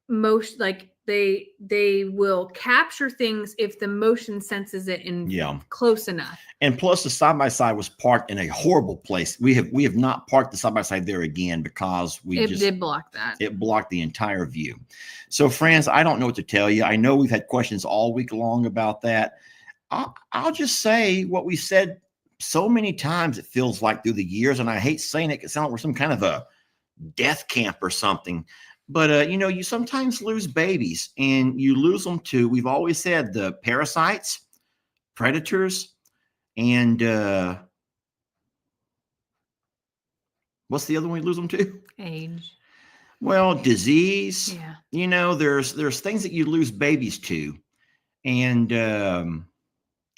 motion. Like they will capture things if the motion senses it in close enough. And plus, the side-by-side was parked in a horrible place. We have not parked the side-by-side there again because it did block that. It blocked the entire view. So, friends, I don't know what to tell you. I know we've had questions all week long about that. I'll just say what we said so many times, it feels like, through the years, and I hate saying it. It sounds like we're some kind of a death camp or something. But, you know, you sometimes lose babies, and you lose them to, we've always said, the parasites, predators, and what's the other one we lose them to? Age. Well, disease. Yeah. You know, there's things that you lose babies to, and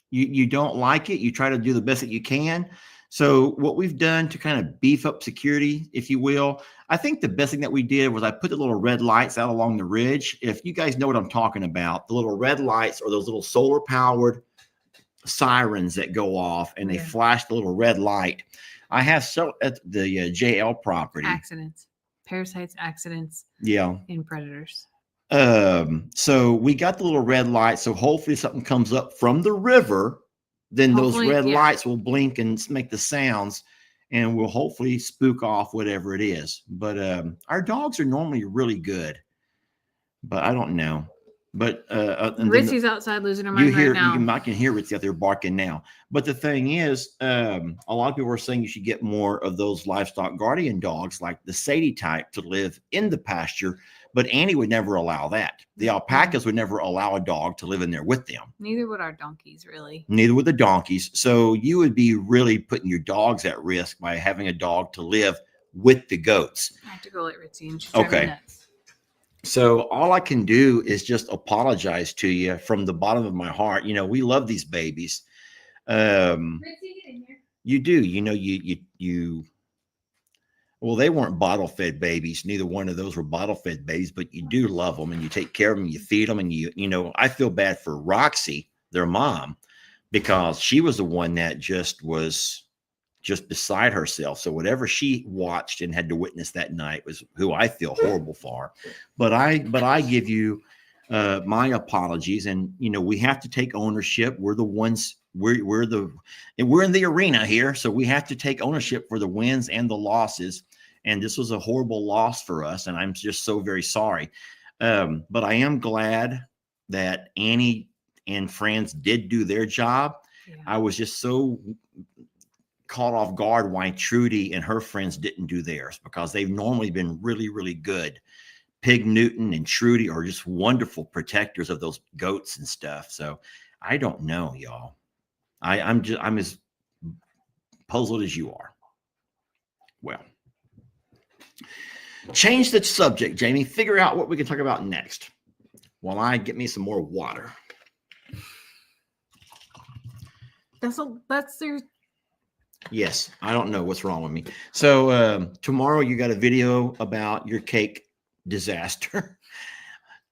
you don't like it. You try to do the best that you can. So what we've done to kind of beef up security, if you will, I think the best thing that we did was I put the little red lights out along the ridge. If you guys know what I'm talking about, the little red lights or those little solar powered sirens that go off and they flash the little red light. I have at the JL property. Accidents, parasites, accidents. Yeah. And predators. So we got the little red light. So hopefully something comes up from the river, then those red lights will blink and make the sounds, and will hopefully spook off whatever it is. But our dogs are normally really good, but I don't know. But Ritzy's outside losing her mind right now. I can hear Ritzy out there barking now. But the thing is, a lot of people are saying you should get more of those livestock guardian dogs, like the Sadie type, to live in the pasture. But Annie would never allow that. The alpacas would never allow a dog to live in there with them. Neither would our donkeys, really. Neither would the donkeys. So you would be really putting your dogs at risk by having a dog to live with the goats. I have to go let Ritzy and she's driving me nuts. So all I can do is just apologize to you from the bottom of my heart. You know, we love these babies. Ritzy, get in here. You do. You know, you. Well, they weren't bottle-fed babies. Neither one of those were bottle-fed babies, but you do love them and you take care of them. You feed them, and you know, I feel bad for Roxy, their mom, because she was the one that was just beside herself. So whatever she watched and had to witness that night was who I feel horrible for. But I give you my apologies, and you know, we have to take ownership. We're the ones. We're in the arena here, so we have to take ownership for the wins and the losses. And this was a horrible loss for us, and I'm just so very sorry. But I am glad that Annie and friends did do their job. Yeah. I was just so caught off guard why Trudy and her friends didn't do theirs, because they've normally been really, really good. Pig Newton and Trudy are just wonderful protectors of those goats and stuff. So I don't know, y'all. I'm as puzzled as you are. Well, change the subject, Jamie. Figure out what we can talk about next while I get me some more water. That's their. Yes, I don't know what's wrong with me. So tomorrow you got a video about your cake disaster.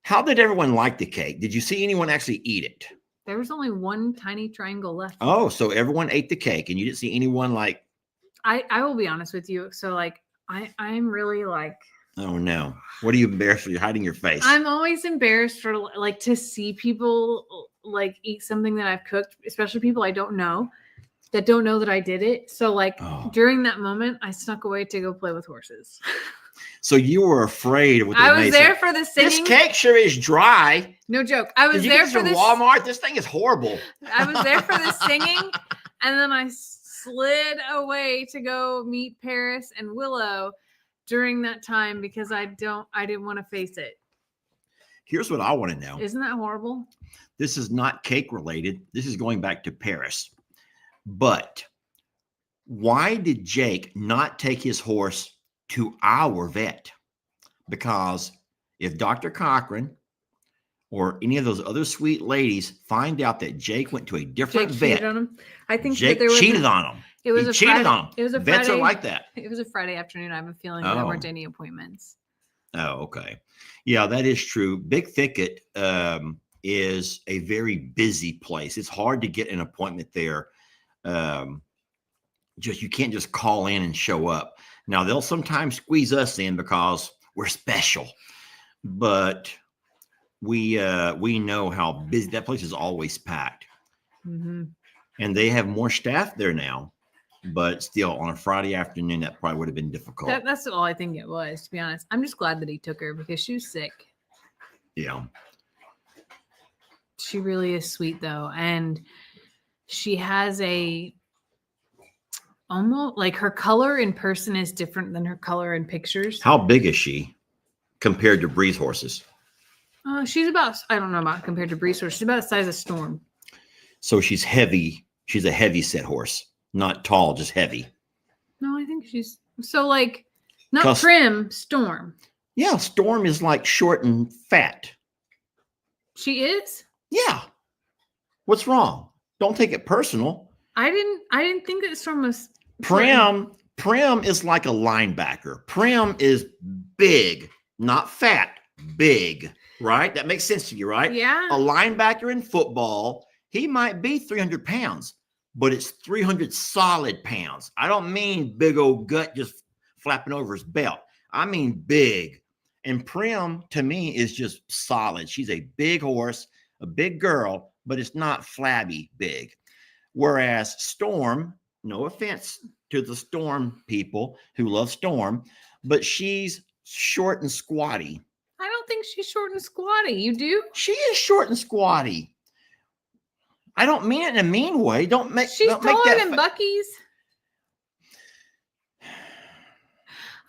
How did everyone like the cake? Did you see anyone actually eat it? There was only one tiny triangle left. Oh, so everyone ate the cake and you didn't see anyone like. I will be honest with you. So like I'm really like. Oh no. What are you embarrassed for? You're hiding your face. I'm always embarrassed for like to see people like eat something that I've cooked, especially people I don't know. that don't know that I did it. So like during that moment, I snuck away to go play with horses. So you were afraid of what I was there for the singing. This cake sure is dry. No joke. I was there for the Walmart. This thing is horrible. I was there for the singing, and then I slid away to go meet Paris and Willow during that time because I didn't want to face it. Here's what I want to know. Isn't that horrible? This is not cake related. This is going back to Paris. But why did Jake not take his horse to our vet? Because if Dr. Cochran or any of those other sweet ladies find out that Jake went to a different vet, cheated on him. I think Jake cheated on him. It was cheated on him. It was a Vets Friday, are like that. It was a Friday afternoon. I have a feeling there weren't any appointments. Oh, okay. Yeah, that is true. Big Thicket is a very busy place. It's hard to get an appointment there. You can't just call in and show up. Now they'll sometimes squeeze us in because we're special, but we know how busy that place is. Always packed, and they have more staff there now. But still, on a Friday afternoon, that probably would have been difficult. That's all I think it was, to be honest. I'm just glad that he took her because she was sick. Yeah. She really is sweet, though. And she has almost like her color in person is different than her color in pictures. How big is she compared to Breeze horses? She's about, I don't know about compared to Breeze horse. She's about the size of Storm. So she's heavy. She's a heavy set horse. Not tall, just heavy. No, I think she's so like not trim, Storm. Yeah, Storm is like short and fat. She is? Yeah. What's wrong? Don't take it personal. I didn't think that Storm was Prim is like a linebacker. Prim is big, not fat, big, right? That makes sense to you, right? Yeah. A linebacker in football, he might be 300 pounds. But it's 300 solid pounds. I don't mean big old gut just flapping over his belt. I mean big. And Prim, to me, is just solid. She's a big horse, a big girl, but it's not flabby big. Whereas Storm, no offense to the Storm people who love Storm, but she's short and squatty. I don't think she's short and squatty. You do? She is short and squatty. I don't mean it in a mean way. She's taller than Bucky's.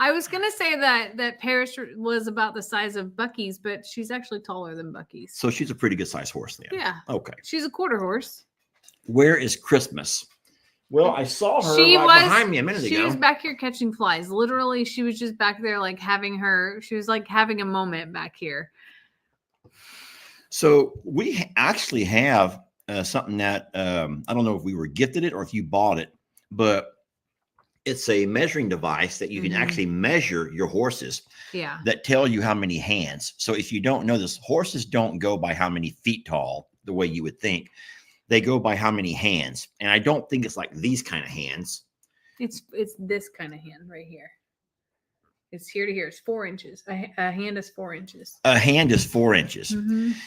I was gonna say that Paris was about the size of Bucky's, but she's actually taller than Bucky's. So she's a pretty good size horse then. Yeah. Okay. She's a quarter horse. Where is Christmas? Well, I saw her behind me a minute ago. She was back here catching flies. Literally, she was just back there like she was like having a moment back here. So we actually have something that I don't know if we were gifted it or if you bought it, but it's a measuring device that you can actually measure your horses. Yeah. That tell you how many hands. So if you don't know this, horses don't go by how many feet tall the way you would think. They go by how many hands. And I don't think it's like these kind of hands. It's this kind of hand right here. It's here to here. It's 4 inches. A hand is 4 inches. A hand is 4 inches.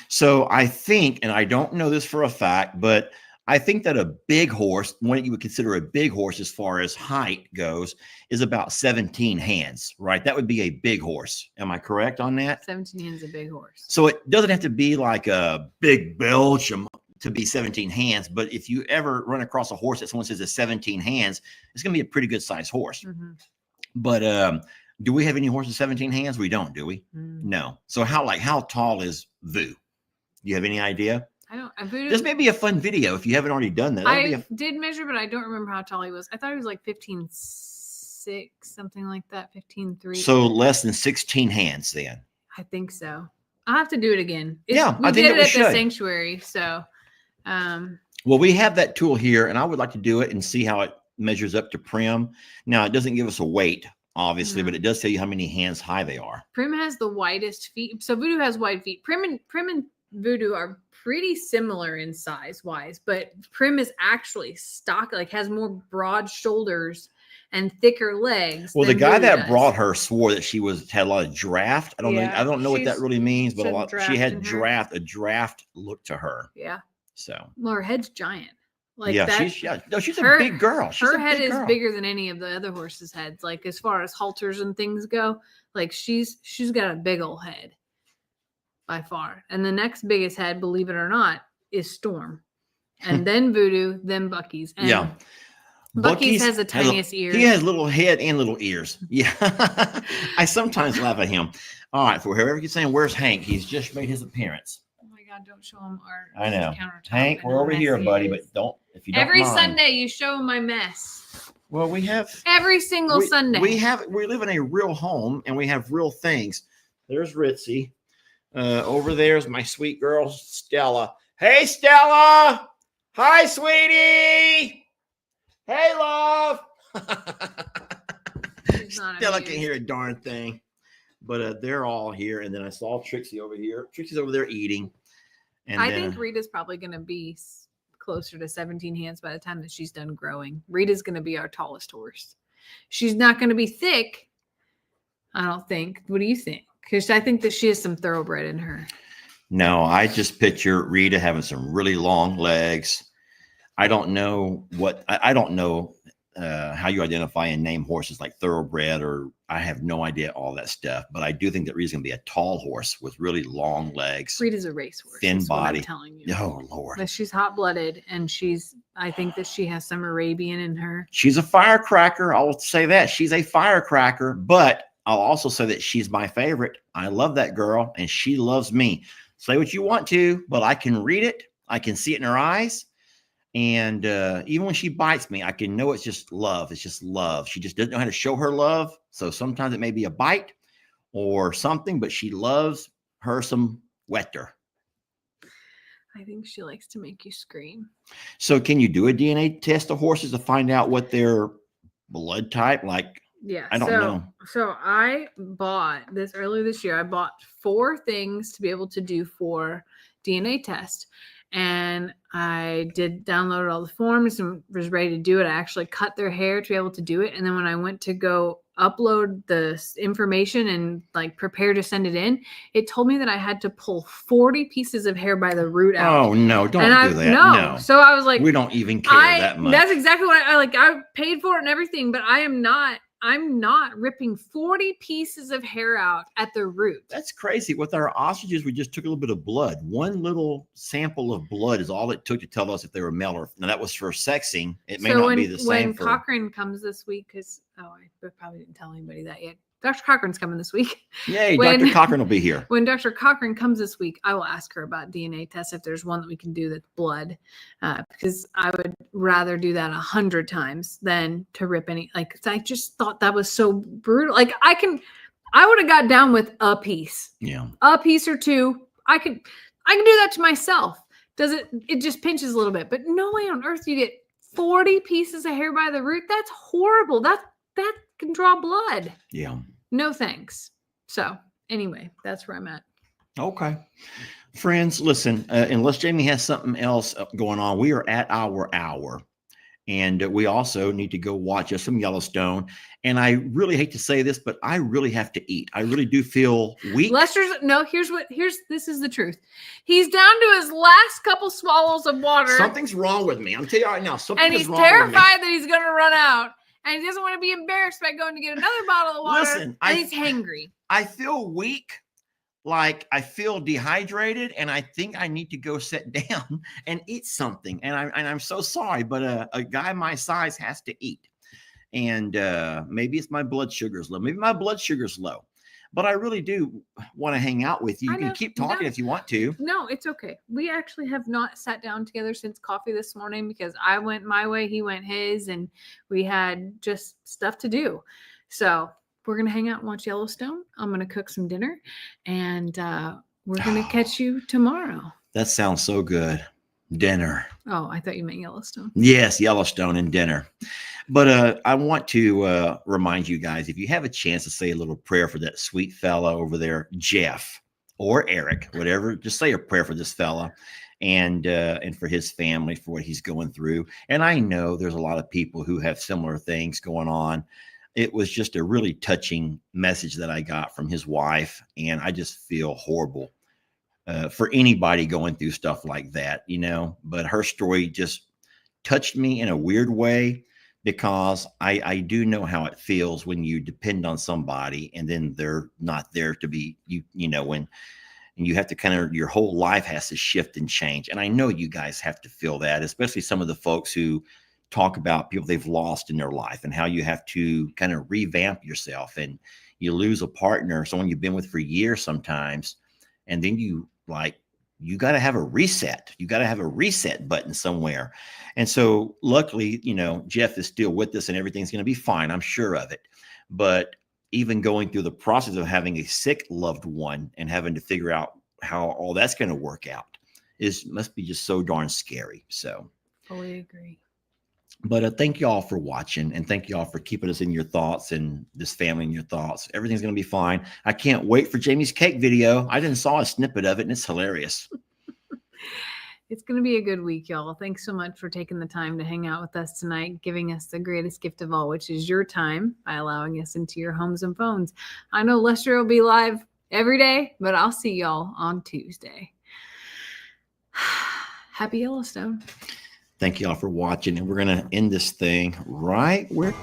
So I think, and I don't know this for a fact, but I think that a big horse, what you would consider a big horse as far as height goes, is about 17 hands, right? That would be a big horse. Am I correct on that? 17 hands is a big horse. So it doesn't have to be like a big Belgium to be 17 hands. But if you ever run across a horse that someone says is 17 hands, it's going to be a pretty good sized horse. But do we have any horses 17 hands? We don't, do we? No. So how tall is Vu? Do you have any idea? I don't. This may be a fun video if you haven't already done that. I did measure, but I don't remember how tall he was. I thought he was like 15.6, something like that, 15.3. So less than 16 hands then. I think so. I'll have to do it again. We did it at the sanctuary. So, well, we have that tool here, and I would like to do it and see how it measures up to Prim. Now, it doesn't give us a weight, obviously, but it does tell you how many hands high they are. Prim has the widest feet. So Voodoo has wide feet. Prim and Voodoo are pretty similar in size wise, but Prim is actually has more broad shoulders and thicker legs. Well, the guy that brought her swore that she had a lot of draft. I don't know what that really means, but she had a draft look to her. Yeah. So well, her head's giant. Like yeah, that, she's a big girl. Her head is bigger than any of the other horses' heads. Like as far as halters and things go, like she's got a big old head by far. And the next biggest head, believe it or not, is Storm. And then Voodoo, then Bucky's. And yeah. Bucky's has the tiniest ears. He has little head and little ears. Yeah. I sometimes laugh at him. All right, for whoever you're saying, where's Hank? He's just made his appearance. Oh my God, don't show him our I know. countertop. Hank, we're over here, buddy, but if you don't Every mind. Sunday you show him my mess. Well, we have every single Sunday. We live in a real home and we have real things. There's Ritzy. Over there's my sweet girl, Stella. Hey, Stella. Hi, sweetie. Hey, love. Stella can't hear a darn thing. But they're all here. And then I saw Trixie over here. Trixie's over there eating. And I think Rita's probably going to be closer to 17 hands by the time that she's done growing. Rita's going to be our tallest horse. She's not going to be thick, I don't think. What do you think? Because I think that she has some thoroughbred in her. No, I just picture Rita having some really long legs. I don't know how you identify and name horses like thoroughbred, or I have no idea all that stuff. But I do think that Rita's going to be a tall horse with really long legs. Rita's a racehorse. Thin body. I'm telling you. Oh, Lord. But she's hot-blooded, and I think that she has some Arabian in her. She's a firecracker. I'll say that. She's a firecracker, but I'll also say that she's my favorite. I love that girl, and she loves me. Say what you want to, but I can read it. I can see it in her eyes. And even when she bites me, I can know it's just love. It's just love. She just doesn't know how to show her love. So sometimes it may be a bite or something, but she loves her some Wetter. I think she likes to make you scream. So can you do a DNA test of horses to find out what their blood type? Like, yeah, I don't know. So I bought this earlier this year. I bought 4 things to be able to do for DNA test. And I downloaded all the forms and was ready to do it. I actually cut their hair to be able to do it. And then when I went to go upload the information and like prepare to send it in, it told me that I had to pull 40 pieces of hair by the root out. Oh, no, don't do that. No. So I was like, we don't even care that much. That's exactly what I paid for it and everything, but I'm not ripping 40 pieces of hair out at the root. That's crazy. With our ostriches, we just took a little bit of blood. One little sample of blood is all it took to tell us if they were male or now that was for sexing. It may not be the same. When Cochran comes this week, because I probably didn't tell anybody that yet. Dr. Cochran's coming this week. Yay, Dr. Cochran will be here. When Dr. Cochran comes this week, I will ask her about DNA tests if there's one that we can do that's blood, because I would rather do that 100 times than to rip any. Like, I just thought that was so brutal. Like, I would have got down with a piece. Yeah, a piece or 2. I can do that to myself. It just pinches a little bit, but no way on earth you get 40 pieces of hair by the root. That's horrible. That can draw blood. Yeah. No thanks. So anyway, that's where I'm at. Okay. Friends, listen, unless Jamie has something else going on, we are at our hour. And we also need to go watch us some Yellowstone. And I really hate to say this, but I really have to eat. I really do feel weak. This is the truth. He's down to his last couple swallows of water. Something's wrong with me. I'm telling you right now, something is wrong with me. And he's terrified that he's going to run out. And he doesn't want to be embarrassed by going to get another bottle of water. Listen, he's hangry. I feel weak. Like I feel dehydrated, and I think I need to go sit down and eat something. And I'm so sorry, but a guy my size has to eat. And maybe it's my blood sugar's low. Maybe my blood sugar's low. But I really do want to hang out with you. You can keep talking if you want to. No, it's okay. We actually have not sat down together since coffee this morning because I went my way, he went his, and we had just stuff to do. So we're going to hang out and watch Yellowstone. I'm going to cook some dinner, and we're going to catch you tomorrow. That sounds so good. Dinner. Oh, I thought you meant Yellowstone. Yes, Yellowstone and dinner. But I want to remind you guys, if you have a chance to say a little prayer for that sweet fella over there, Jeff or Eric, whatever, just say a prayer for this fella and for his family, for what he's going through. And I know there's a lot of people who have similar things going on. It was just a really touching message that I got from his wife, and I just feel horrible for anybody going through stuff like that, you know. But her story just touched me in a weird way, because I do know how it feels when you depend on somebody and then they're not there to be, you know, when and you have to kind of, your whole life has to shift and change. And I know you guys have to feel that, especially some of the folks who talk about people they've lost in their life and how you have to kind of revamp yourself, and you lose a partner, someone you've been with for years sometimes, and then you got to have a reset. You got to have a reset button somewhere. And so luckily, you know, Jeff is still with us and everything's going to be fine. I'm sure of it. But even going through the process of having a sick loved one and having to figure out how all that's going to work out must be just so darn scary. So fully agree. But thank you all for watching, and thank you all for keeping us in your thoughts and this family in your thoughts. Everything's going to be fine. I can't wait for Jamie's cake video. I didn't saw a snippet of it, and it's hilarious. It's going to be a good week, y'all. Thanks so much for taking the time to hang out with us tonight, giving us the greatest gift of all, which is your time, by allowing us into your homes and phones. I know Lester will be live every day, but I'll see y'all on Tuesday. Happy Yellowstone. Thank you all for watching, and we're going to end this thing right where